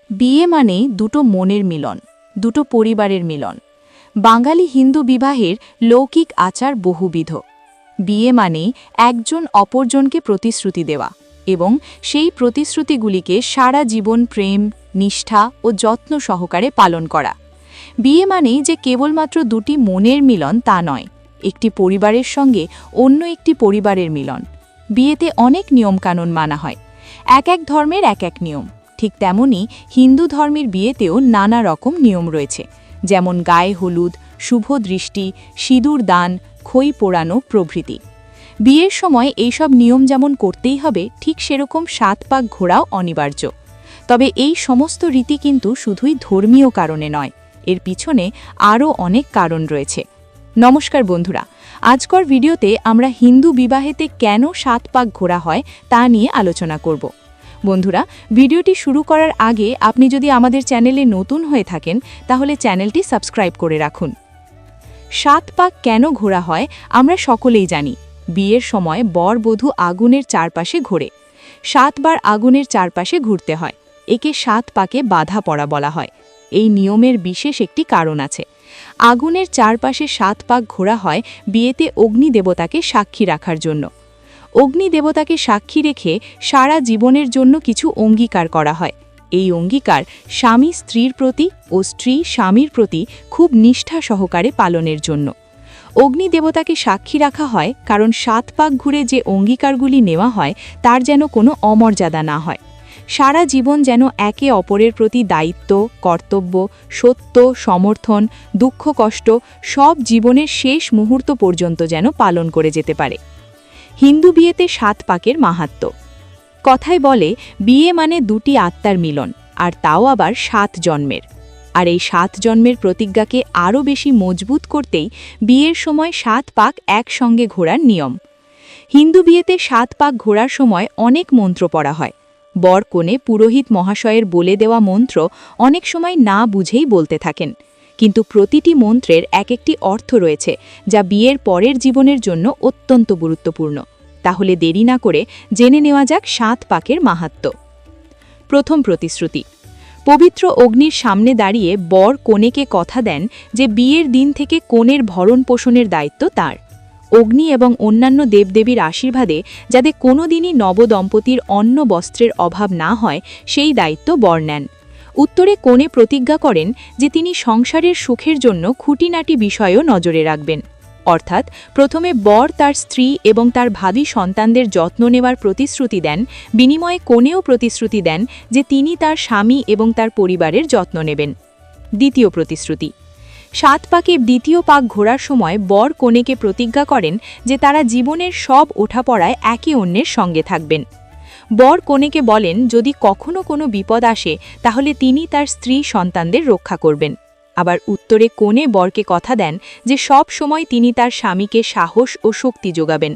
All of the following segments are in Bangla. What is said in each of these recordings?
বিয়ে মানেই দুটো মনের মিলন, দুটো পরিবারের মিলন। বাঙালি হিন্দু বিবাহের লৌকিক আচার বহুবিধ। বিয়ে মানেই একজন অপরজনকে প্রতিশ্রুতি দেওয়া এবং সেই প্রতিশ্রুতিগুলিকে সারা জীবন প্রেম, নিষ্ঠা ও যত্ন সহকারে পালন করা। বিয়ে মানেই যে কেবলমাত্র দুটি মনের মিলন তা নয়, একটি পরিবারের সঙ্গে অন্য একটি পরিবারের মিলন। বিয়েতে অনেক নিয়মকানুন মানা হয়, এক এক ধর্মের এক এক নিয়ম। ঠিক তেমনি হিন্দু ধর্মের বিয়েতেও নানা রকম নিয়ম রয়েছে, যেমন গায়ে হলুদ, শুভ দৃষ্টি, সিঁদুর দান, খই পোড়ানো প্রভৃতি। বিয়ের সময় এইসব নিয়ম যেমন করতেই হবে, ঠিক সেরকম 7 পাক ঘোরাও অনিবার্য। তবে এই সমস্ত রীতি কিন্তু শুধুই ধর্মীয় কারণে নয়, এর পিছনে আরও অনেক কারণ রয়েছে। নমস্কার বন্ধুরা, আজকের ভিডিওতে আমরা হিন্দু বিবাহেতে কেন 7 পাক ঘোরা হয় তা নিয়ে আলোচনা করব। বন্ধুরা, ভিডিওটি শুরু করার আগে আপনি যদি আমাদের চ্যানেলে নতুন হয়ে থাকেন তাহলে চ্যানেলটি সাবস্ক্রাইব করে রাখুন। 7 পাক কেন ঘোরা হয় আমরা সকলেই জানি। বিয়ের সময় বর-বধূ আগুনের চারপাশে ঘোরে। 7 বার আগুনের চারপাশে ঘুরতে হয়। একে 7 পাকে বাধা পড়া বলা হয়। এই নিয়মের বিশেষ একটি কারণ আছে। আগুনের চারপাশে 7 পাক ঘোরা হয় বিয়েতে অগ্নি দেবতাকে সাক্ষী রাখার জন্য। অগ্নি দেবতাকে সাক্ষী রেখে সারা জীবনের জন্য কিছু অঙ্গীকার করা হয়। এই অঙ্গীকার স্বামী স্ত্রীর প্রতি ও স্ত্রী স্বামীর প্রতি খুব নিষ্ঠা সহকারে পালনের জন্য। অগ্নি দেবতাকে সাক্ষী রাখা হয় কারণ 7 পাক ঘুরে যে অঙ্গীকারগুলি নেওয়া হয় তার যেন কোনো অমর্যাদা না হয়। সারা জীবন যেন একে অপরের প্রতি দায়িত্ব, কর্তব্য, সত্য, সমর্থন, দুঃখ কষ্ট সব জীবনের শেষ মুহূর্ত পর্যন্ত যেন পালন করে যেতে পারে। হিন্দু বিয়েতে 7 পাকের মাহাত্ম্য। কথায় বলে বিয়ে মানে দুটি আত্মার মিলন, আর তাও আবার 7 জন্মের। আর এই 7 জন্মের প্রতিজ্ঞাকে আরও বেশি মজবুত করতেই বিয়ের সময় 7 পাক একসঙ্গে ঘোরার নিয়ম। হিন্দু বিয়েতে 7 পাক ঘোরার সময় অনেক মন্ত্র পড়া হয়। বর কনে পুরোহিত মহাশয়ের বলে দেওয়া মন্ত্র অনেক সময় না বুঝেই বলতে থাকেন, কিন্তু প্রতিটি মন্ত্রের এক একটি অর্থ রয়েছে যা বিয়ের পরের জীবনের জন্য অত্যন্ত গুরুত্বপূর্ণ। তাহলে দেরি না করে জেনে নেওয়া যাক 7 পাকের মাহাত্ম্য। প্রথম প্রতিশ্রুতি। পবিত্র অগ্নির সামনে দাঁড়িয়ে বর কনেকে কথা দেন যে বিয়ের দিন থেকে কনের ভরণ পোষণের দায়িত্ব তার। অগ্নি এবং অন্যান্য দেবদেবীর আশীর্বাদে যাতে কোনোদিনই নবদম্পতির অন্ন বস্ত্রের অভাব না হয় সেই দায়িত্ব বর নেন। উত্তরে কনে প্রতিজ্ঞা করেন যে তিনি সংসারের সুখের জন্য খুঁটিনাটি বিষয়েও নজরে রাখবেন। অর্থাৎ প্রথমে বর তার স্ত্রী এবং তার ভাবী সন্তানদের যত্ন নেওয়ার প্রতিশ্রুতি দেন, বিনিময়ে কনেও প্রতিশ্রুতি দেন যে তিনি তার স্বামী এবং তার পরিবারের যত্ন নেবেন। দ্বিতীয় প্রতিশ্রুতি। 7 পাকে দ্বিতীয় পাক ঘোরার সময় বর কনেকে প্রতিজ্ঞা করেন যে তারা জীবনের সব ওঠাপড়ায় একে অন্যের সঙ্গে থাকবেন। বর কনেকে বলেন যদি কখনো কোনো বিপদ আসে তাহলে তিনি তার স্ত্রী সন্তানদের রক্ষা করবেন। আবার উত্তরে কনে বরকে কথা দেন যে সব সময় তিনি তার স্বামীকে সাহস ও শক্তি যোগাবেন।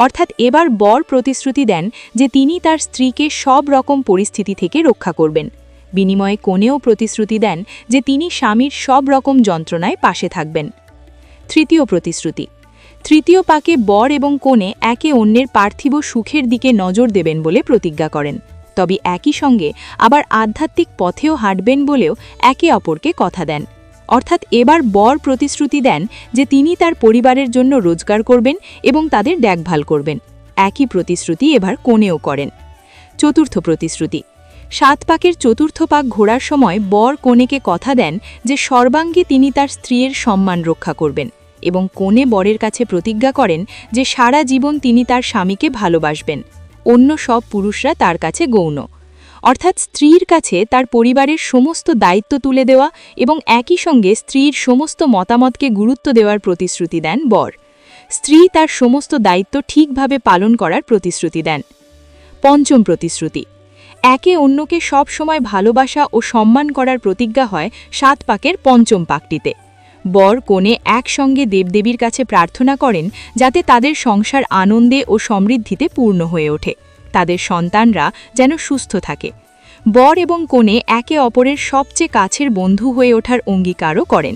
অর্থাৎ এবার বর প্রতিশ্রুতি দেন যে তিনি তার স্ত্রীকে সব রকম পরিস্থিতি থেকে রক্ষা করবেন। বিনিময়ে কনেও প্রতিশ্রুতি দেন যে তিনি স্বামীর সব রকম যন্ত্রণায় পাশে থাকবেন। তৃতীয় প্রতিশ্রুতি। তৃতীয় পাকে বর এবং কনে একে অন্যের পার্থিব সুখের দিকে নজর দেবেন বলে প্রতিজ্ঞা করেন, তবে একই সঙ্গে আবার আধ্যাত্মিক পথেও হাঁটবেন বলেও একে অপরকে কথা দেন। অর্থাৎ এবার বর প্রতিশ্রুতি দেন যে তিনি তার পরিবারের জন্য রোজগার করবেন এবং তাদের দেখভাল করবেন। একই প্রতিশ্রুতি এবার কনেও করেন। চতুর্থ প্রতিশ্রুতি। 7 পাকের চতুর্থ পাক ঘোরার সময় বর কনেকে কথা দেন যে সর্বাঙ্গে তিনি তার স্ত্রীর সম্মান রক্ষা করবেন এবং কনে বরের কাছে প্রতিজ্ঞা করেন যে সারা জীবন তিনি তার স্বামীকে ভালোবাসবেন। অন্য সব পুরুষরা তার কাছে গৌণ। অর্থাৎ স্ত্রীর কাছে তার পরিবারের সমস্ত দায়িত্ব তুলে দেওয়া এবং একই সঙ্গে স্ত্রীর সমস্ত মতামতকে গুরুত্ব দেওয়ার প্রতিশ্রুতি দেন বর। স্ত্রী তার সমস্ত দায়িত্ব ঠিকভাবে পালন করার প্রতিশ্রুতি দেন। পঞ্চম প্রতিশ্রুতি। একে অন্যকে সব সময় ভালোবাসা ও সম্মান করার প্রতিজ্ঞা হয় 7 পাকের পঞ্চম পাকটিতে। বর কনে একসঙ্গে দেবদেবীর কাছে প্রার্থনা করেন যাতে তাদের সংসার আনন্দে ও সমৃদ্ধিতে পূর্ণ হয়ে ওঠে, তাদের সন্তানরা যেন সুস্থ থাকে। বর এবং কনে একে অপরের সবচেয়ে কাছের বন্ধু হয়ে ওঠার অঙ্গীকারও করেন।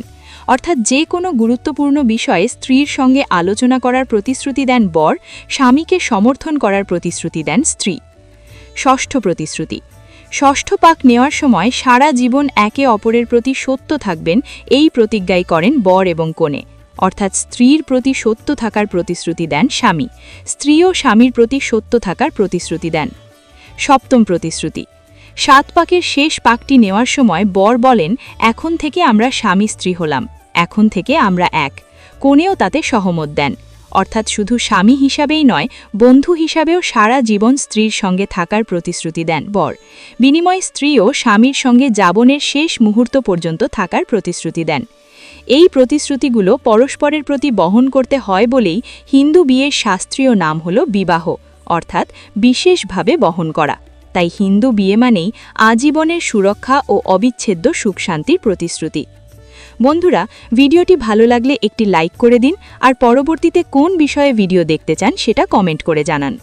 অর্থাৎ যে কোনো গুরুত্বপূর্ণ বিষয়ে স্ত্রীর সঙ্গে আলোচনা করার প্রতিশ্রুতি দেন বর, স্বামীকে সমর্থন করার প্রতিশ্রুতি দেন স্ত্রী। ষষ্ঠ প্রতিশ্রুতি। ষষ্ঠ পাক নেওয়ার সময় সারা জীবন একে অপরের প্রতি সত্য থাকবেন এই প্রতিজ্ঞাই করেন বর এবং কনে, অর্থাৎ স্ত্রীর প্রতি সত্য থাকার প্রতিশ্রুতি দেন স্বামী, স্ত্রীও স্বামীর প্রতি সত্য থাকার প্রতিশ্রুতি দেন। সপ্তম প্রতিশ্রুতি। 7 পাকের শেষ পাকটি নেওয়ার সময় বর বলেন, এখন থেকে আমরা স্বামী স্ত্রী হলাম, এখন থেকে আমরা এক। কনেও তাতে সহমত দেন, অর্থাৎ শুধু স্বামী হিসাবেই নয়, বন্ধু হিসাবেও সারা জীবন স্ত্রীর সঙ্গে থাকার প্রতিশ্রুতি দেন বর। বিনিময়ে স্ত্রীও স্বামীর সঙ্গে যাবনের শেষ মুহূর্ত পর্যন্ত থাকার প্রতিশ্রুতি দেন। এই প্রতিশ্রুতিগুলো পরস্পরের প্রতি বহন করতে হয় বলেই হিন্দু বিয়ের শাস্ত্রীয় নাম হল বিবাহ, অর্থাৎ বিশেষভাবে বহন করা। তাই হিন্দু বিয়ে মানেই আজীবনের সুরক্ষা ও অবিচ্ছেদ্য সুখ শান্তির প্রতিশ্রুতি। বন্ধুরা, ভিডিওটি ভালো লাগলে একটি লাইক করে দিন, আর পরবর্তীতে কোন বিষয়ে ভিডিও দেখতে চান সেটা কমেন্ট করে জানান।